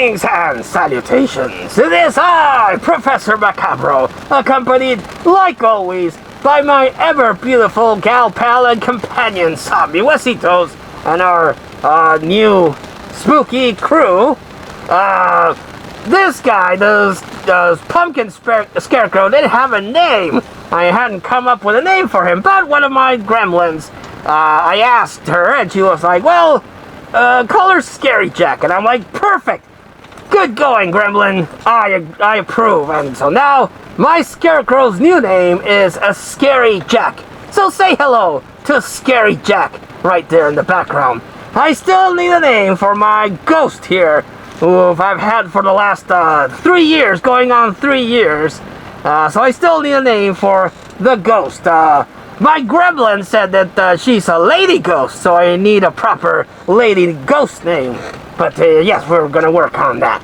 Greetings and salutations. It is I, Professor Macabro, accompanied, like always, by my ever-beautiful gal pal and companion, Zombie Wesitos, and our new spooky crew. This guy, the pumpkin scarecrow, didn't have a name. I hadn't come up with a name for him, but one of my gremlins, I asked her, and she was like, well, call her Scary Jack. And I'm like, perfect. Good going, gremlin. I approve. And so now, my scarecrow's new name is a Scary Jack. So say hello to Scary Jack right there in the background. I still need a name for my ghost here, who I've had for the last 3 years, going on 3 years. So I still need a name for the ghost. My gremlin said that she's a lady ghost, so I need a proper lady ghost name. But yes, we're gonna work on that.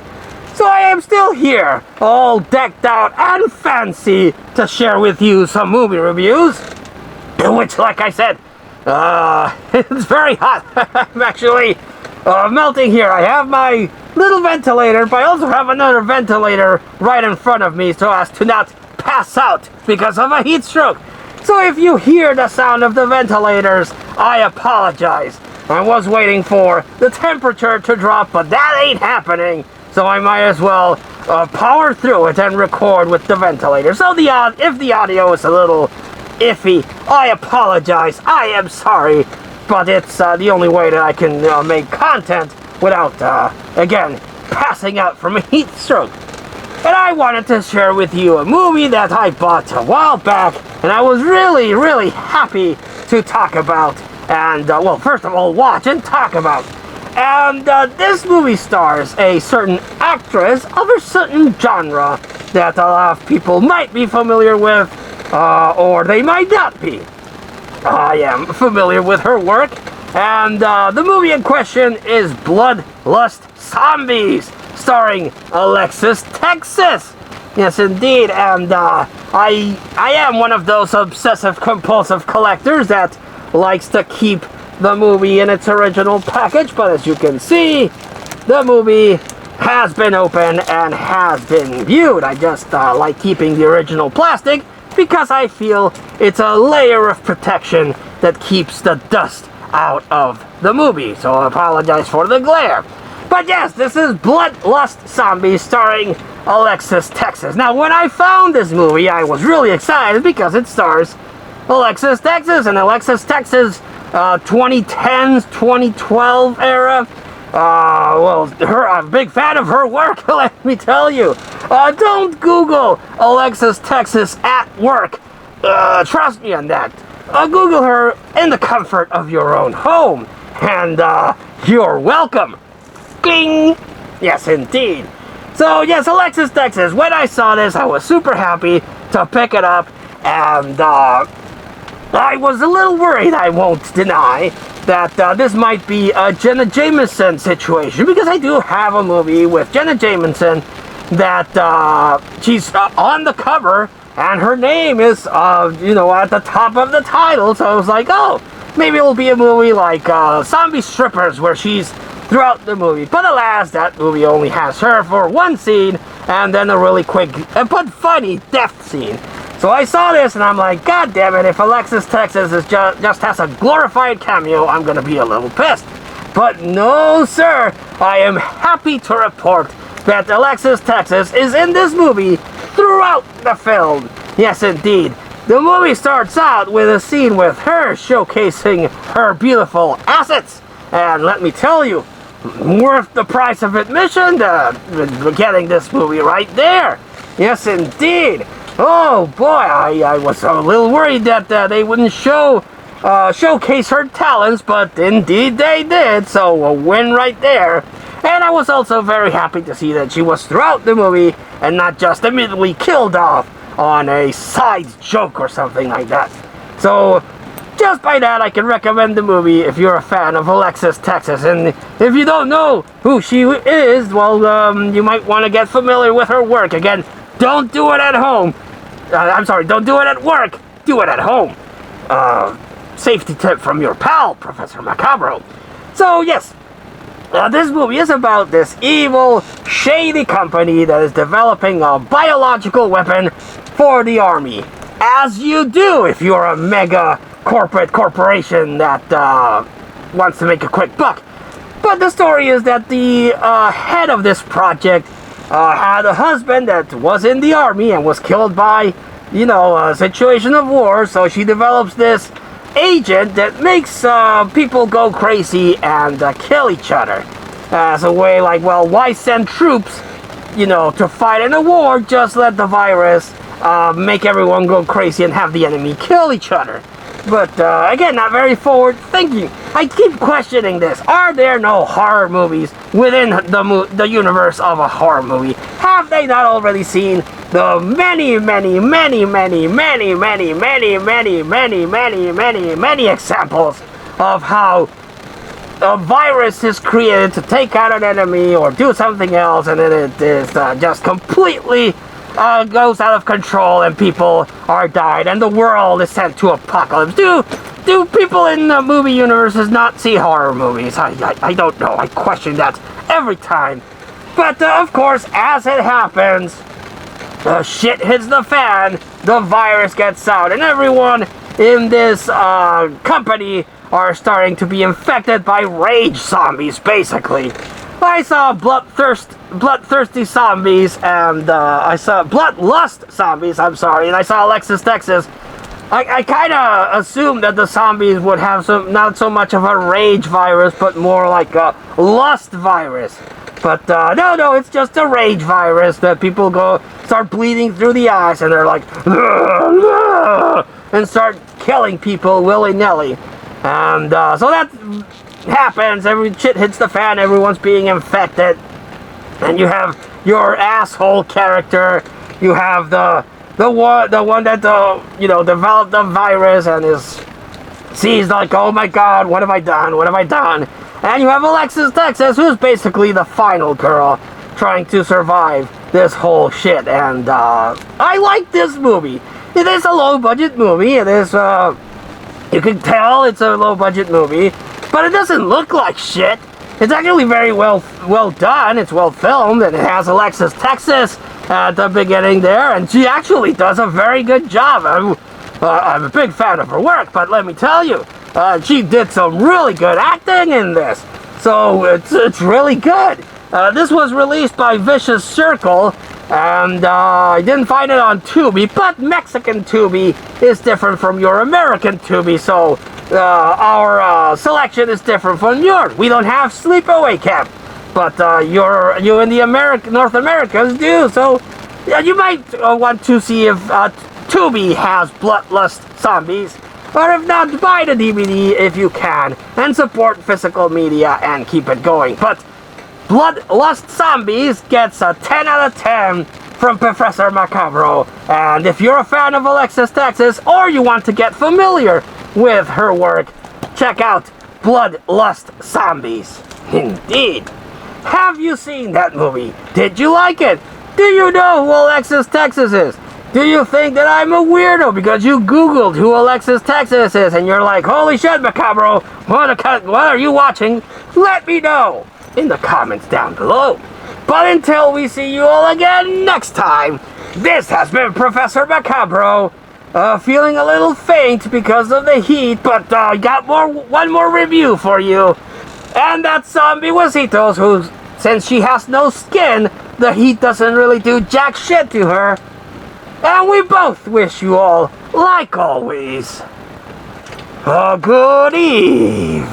So I am still here, all decked out and fancy, to share with you some movie reviews. Which, like I said, it's very hot. I'm actually melting here. I have my little ventilator, but I also have another ventilator right in front of me so as to not pass out because of a heat stroke. So if you hear the sound of the ventilators, I apologize. I was waiting for the temperature to drop, but that ain't happening. So I might as well power through it and record with the ventilator. So if the audio is a little iffy, I apologize. I am sorry. But it's the only way that I can make content without, again, passing out from a heat stroke. And I wanted to share with you a movie that I bought a while back, and I was really, really happy to talk about, and, well, first of all, watch and talk about. And this movie stars a certain actress of a certain genre that a lot of people might be familiar with, or they might not be. I am familiar with her work, and the movie in question is Bloodlust Zombies, starring Alexis Texas. Yes, indeed, and I am one of those obsessive-compulsive collectors that likes to keep the movie in its original package, but as you can see, the movie has been opened and has been viewed. I just like keeping the original plastic because I feel it's a layer of protection that keeps the dust out of the movie, so I apologize for the glare. But yes, this is Bloodlust Zombies starring Alexis Texas. Now, when I found this movie, I was really excited because it stars Alexis Texas, and Alexis Texas 2010s, 2012 era. Well, I'm a big fan of her work, let me tell you. Don't Google Alexis Texas at work. Trust me on that. Google her in the comfort of your own home. And you're welcome. Ding! Yes, indeed. So, yes, Alexis Texas. When I saw this, I was super happy to pick it up. And I was a little worried, I won't deny, that this might be a Jenna Jameson situation, because I do have a movie with Jenna Jameson that she's on the cover, and her name is, you know, at the top of the title, so I was like, oh, maybe it'll be a movie like Zombie Strippers, where she's throughout the movie. But alas, that movie only has her for one scene, and then a really quick but funny death scene. So I saw this and I'm like, God damn it, if Alexis Texas is just has a glorified cameo, I'm gonna be a little pissed. But no, sir, I am happy to report that Alexis Texas is in this movie throughout the film. Yes, indeed. The movie starts out with a scene with her showcasing her beautiful assets. And let me tell you, worth the price of admission to getting this movie right there. Yes, indeed. Oh boy, I was a little worried that they wouldn't showcase her talents, but indeed they did, so a win right there. And I was also very happy to see that she was throughout the movie and not just immediately killed off on a side joke or something like that. So just by that, I can recommend the movie if you're a fan of Alexis Texas. And if you don't know who she is, well, you might want to get familiar with her work. Again, don't do it at home. I'm sorry, don't do it at work. Do it at home. Safety tip from your pal, Professor Macabro. So, yes, This movie is about this evil, shady company that is developing a biological weapon for the army. As you do if you're a mega corporation that wants to make a quick buck. But the story is that the head of this project had a husband that was in the army and was killed by, a situation of war. So she develops this agent that makes people go crazy and kill each other. As a way like, well, why send troops, to fight in a war? Just let the virus make everyone go crazy and have the enemy kill each other. But again, not very forward thinking. I keep questioning this. Are there no horror movies within the universe of a horror movie? Have they not already seen the many examples of how a virus is created to take out an enemy or do something else, and then it is just completely goes out of control and people are died and the world is sent to apocalypse? Do people in the movie universes not see horror movies? I don't know. I question that every time. But of course, as it happens, shit hits the fan, the virus gets out, and everyone in this company are starting to be infected by rage zombies, basically. I saw bloodthirsty zombies, and I saw bloodlust zombies, and I saw Alexis, Texas. I kind of assumed that the zombies would have not so much of a rage virus, but more like a lust virus. But no, it's just a rage virus that people start bleeding through the eyes, and they're like, and start killing people willy-nilly. And so that happens, every shit hits the fan, everyone's being infected, and you have your asshole character, you have the one that developed the virus and sees like, oh my god, what have I done, and you have Alexis, Texas, who's basically the final girl trying to survive this whole shit. And I like this movie. It is a low budget movie. It is you can tell it's a low budget movie, but it doesn't look like shit. It's actually very well done. It's well filmed, and it has Alexis, Texas at the beginning there, and she actually does a very good job. I'm a big fan of her work, but let me tell you, she did some really good acting in this. So it's really good. This was released by Vicious Circle, and I didn't find it on Tubi, but Mexican Tubi is different from your American Tubi, so our selection is different from yours. We don't have Sleepaway Camp, but you in the North Americas do, so you might want to see if Tubi has Bloodlust Zombies, or if not, buy the DVD if you can, and support physical media and keep it going. But Bloodlust Zombies gets a 10 out of 10 from Professor Macabro. And if you're a fan of Alexis, Texas, or you want to get familiar with her work, check out Bloodlust Zombies. Indeed. Have you seen that movie? Did you like it? Do you know who Alexis, Texas is? Do you think that I'm a weirdo because you Googled who Alexis, Texas is and you're like, holy shit, Macabro, what are you watching? Let me know in the comments down below. But until we see you all again next time, this has been Professor Macabro, feeling a little faint because of the heat, but got one more review for you. And that zombie Wasitos, who, since she has no skin, the heat doesn't really do jack shit to her. And we both wish you all, like always, a good evening.